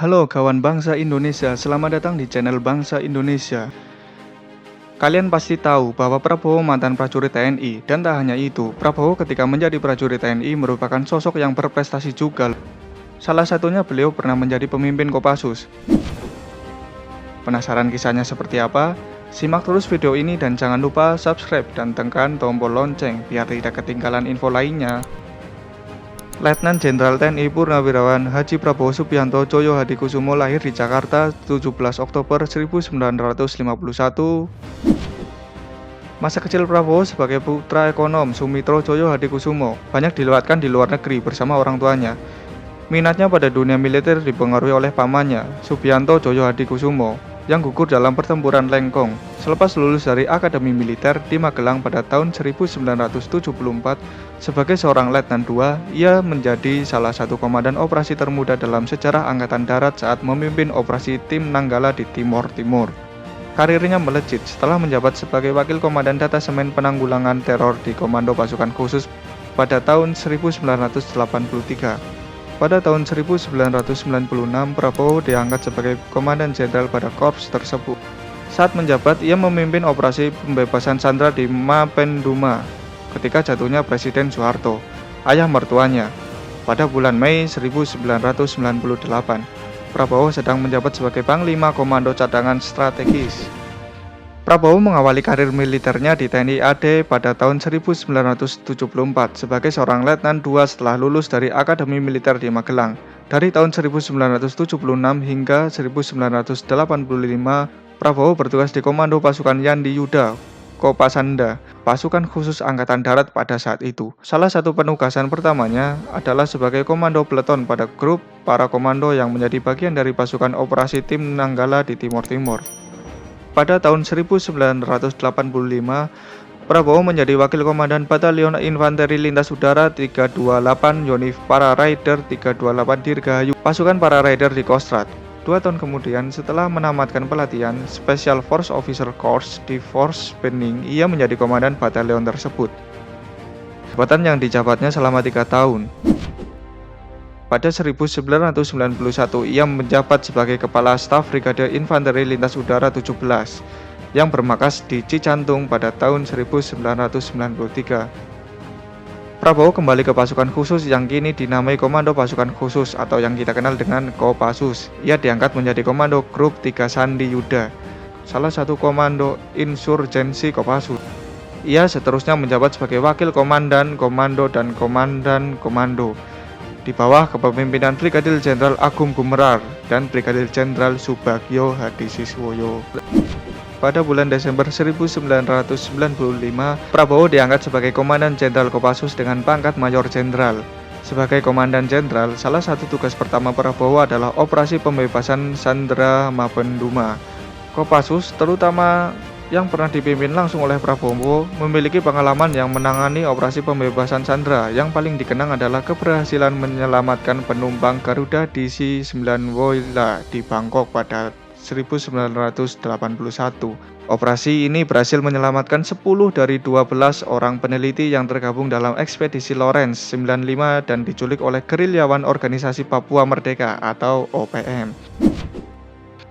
Halo kawan bangsa Indonesia, selamat datang di channel Bangsa Indonesia. Kalian pasti tahu bahwa Prabowo mantan prajurit TNI, dan tak hanya itu, Prabowo ketika menjadi prajurit TNI merupakan sosok yang berprestasi juga. Salah satunya beliau pernah menjadi pemimpin Kopassus. Penasaran kisahnya seperti apa? Simak terus video ini dan jangan lupa subscribe dan tekan tombol lonceng biar tidak ketinggalan info lainnya. Letnan Jenderal TNI Purnawirawan Haji Prabowo Subianto Djoyo Hadikusumo lahir di Jakarta 17 Oktober 1951. Masa kecil Prabowo sebagai putra ekonom Sumitro Djoyo Hadikusumo banyak dilewatkan di luar negeri bersama orang tuanya. Minatnya pada dunia militer dipengaruhi oleh pamannya, Subianto Djoyo Hadikusumo, yang gugur dalam pertempuran Lengkong. Selepas lulus dari Akademi Militer di Magelang pada tahun 1974, sebagai seorang Letnan II, ia menjadi salah satu komandan operasi termuda dalam sejarah Angkatan Darat saat memimpin operasi Tim Nanggala di Timor Timur. Karirnya melejit setelah menjabat sebagai Wakil Komandan Detasemen Penanggulangan Teror di Komando Pasukan Khusus pada tahun 1983. Pada tahun 1996, Prabowo diangkat sebagai Komandan Jenderal pada korps tersebut. Saat menjabat, ia memimpin operasi pembebasan sandera di Mapenduma ketika jatuhnya Presiden Soeharto, ayah mertuanya. Pada bulan Mei 1998, Prabowo sedang menjabat sebagai Panglima Komando Cadangan Strategis. Prabowo mengawali karir militernya di TNI AD pada tahun 1974 sebagai seorang Letnan II setelah lulus dari Akademi Militer di Magelang. Dari tahun 1976 hingga 1985, Prabowo bertugas di Komando Pasukan Yandi Yuda, Kopasanda, pasukan khusus Angkatan Darat pada saat itu. Salah satu penugasan pertamanya adalah sebagai komando peleton pada grup para komando yang menjadi bagian dari pasukan operasi Tim Nanggala di Timor Timur. Pada tahun 1985, Prabowo menjadi Wakil Komandan Batalion Infanteri Lintas Udara 328 Yonif Para Raider 328 Dirgahayu, pasukan para raider di Kostrad. 2 tahun kemudian, setelah menamatkan pelatihan Special Force Officer Course di Force Bening, ia menjadi komandan batalion tersebut. Jabatan yang dijabatnya selama 3 tahun. Pada 1991, ia menjabat sebagai Kepala Staf Brigade Infanteri Lintas Udara 17, yang bermarkas di Cicantung pada tahun 1993. Prabowo kembali ke pasukan khusus yang kini dinamai Komando Pasukan Khusus atau yang kita kenal dengan Kopassus. Ia diangkat menjadi Komando Grup 3 Sandi Yuda, salah satu komando insurgensi Kopassus. Ia seterusnya menjabat sebagai Wakil Komandan Komando dan Komandan Komando di bawah kepemimpinan Brigadir Jenderal Agung Gumelar dan Brigadir Jenderal Subagio Hadisiswoyo. Pada bulan Desember 1995, Prabowo diangkat sebagai Komandan Jenderal Kopassus dengan pangkat Mayor Jenderal. Sebagai Komandan Jenderal, salah satu tugas pertama Prabowo adalah operasi pembebasan sandera Mapenduma. Kopassus, terutama yang pernah dipimpin langsung oleh Prabowo, memiliki pengalaman yang menangani operasi pembebasan sandera. Yang paling dikenang adalah keberhasilan menyelamatkan penumpang Garuda DC-9 Woyla di Bangkok pada 1981. Operasi ini berhasil menyelamatkan 10 dari 12 orang peneliti yang tergabung dalam ekspedisi Lawrence 95 dan diculik oleh gerilyawan Organisasi Papua Merdeka atau OPM.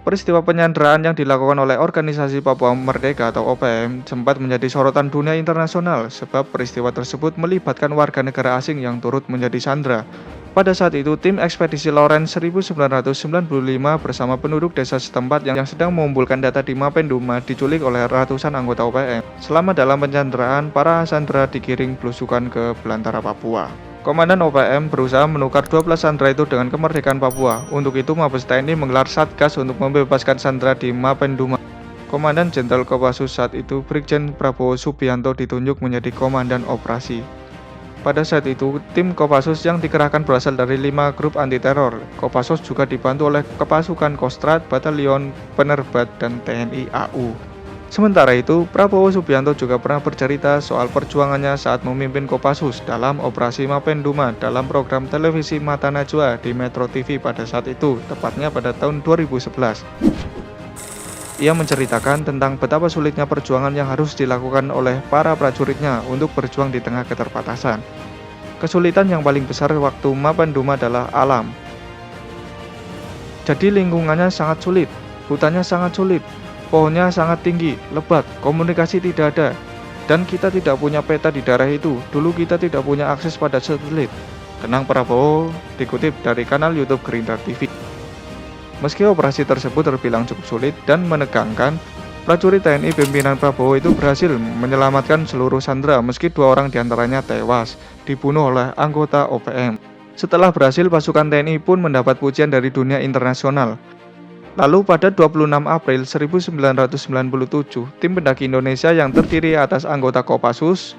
Peristiwa penyanderaan yang dilakukan oleh Organisasi Papua Merdeka atau OPM sempat menjadi sorotan dunia internasional sebab peristiwa tersebut melibatkan warga negara asing yang turut menjadi sandera. Pada saat itu, tim ekspedisi Lawrence 1995 bersama penduduk desa setempat yang sedang mengumpulkan data di Mapenduma diculik oleh ratusan anggota OPM. Selama dalam penyanderaan, para sandera digiring belusukan ke belantara Papua. Komandan OPM berusaha menukar 12 sandera itu dengan kemerdekaan Papua. Untuk itu, Mabes TNI menggelar Satgas untuk membebaskan sandera di Mapenduma. Komandan Jenderal Kopassus saat itu, Brigjen Prabowo Subianto, ditunjuk menjadi komandan operasi. Pada saat itu, tim Kopassus yang dikerahkan berasal dari 5 grup anti-teror. Kopassus juga dibantu oleh Kepasukan Kostrad, Batalion Penerbat, dan TNI AU. Sementara itu, Prabowo Subianto juga pernah bercerita soal perjuangannya saat memimpin Kopassus dalam operasi Mapenduma dalam program televisi Mata Najwa di Metro TV pada saat itu, tepatnya pada tahun 2011. Ia menceritakan tentang betapa sulitnya perjuangan yang harus dilakukan oleh para prajuritnya untuk berjuang di tengah keterbatasan. Kesulitan yang paling besar waktu Mapenduma adalah alam. Jadi lingkungannya sangat sulit, hutannya sangat sulit, pohonnya sangat tinggi, lebat, komunikasi tidak ada. Dan kita tidak punya peta di daerah itu. Dulu kita tidak punya akses pada satelit. Tenang Prabowo, dikutip dari kanal YouTube Gerindra TV. Meski operasi tersebut terbilang cukup sulit dan menegangkan, prajurit TNI pimpinan Prabowo itu berhasil menyelamatkan seluruh sandera meski 2 orang diantaranya tewas, dibunuh oleh anggota OPM. Setelah berhasil, pasukan TNI pun mendapat pujian dari dunia internasional. Lalu pada 26 April 1997, tim pendaki Indonesia yang terdiri atas anggota Kopassus,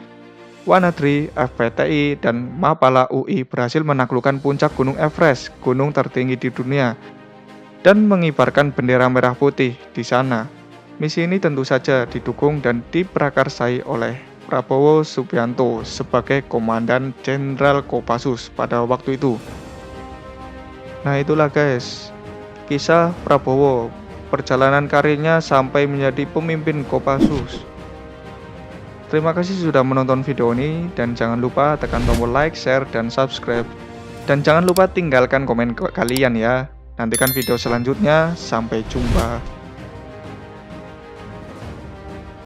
Wanadri, FPTI, dan Mapala UI berhasil menaklukkan puncak Gunung Everest, gunung tertinggi di dunia, dan mengibarkan bendera merah putih di sana. Misi ini tentu saja didukung dan diprakarsai oleh Prabowo Subianto sebagai Komandan Jenderal Kopassus pada waktu itu. Nah itulah guys, kisah Prabowo, perjalanan karirnya sampai menjadi pemimpin Kopassus. Terima kasih sudah menonton video ini, dan jangan lupa tekan tombol like, share, dan subscribe. Dan jangan lupa tinggalkan komen kalian ya. Nantikan video selanjutnya, sampai jumpa.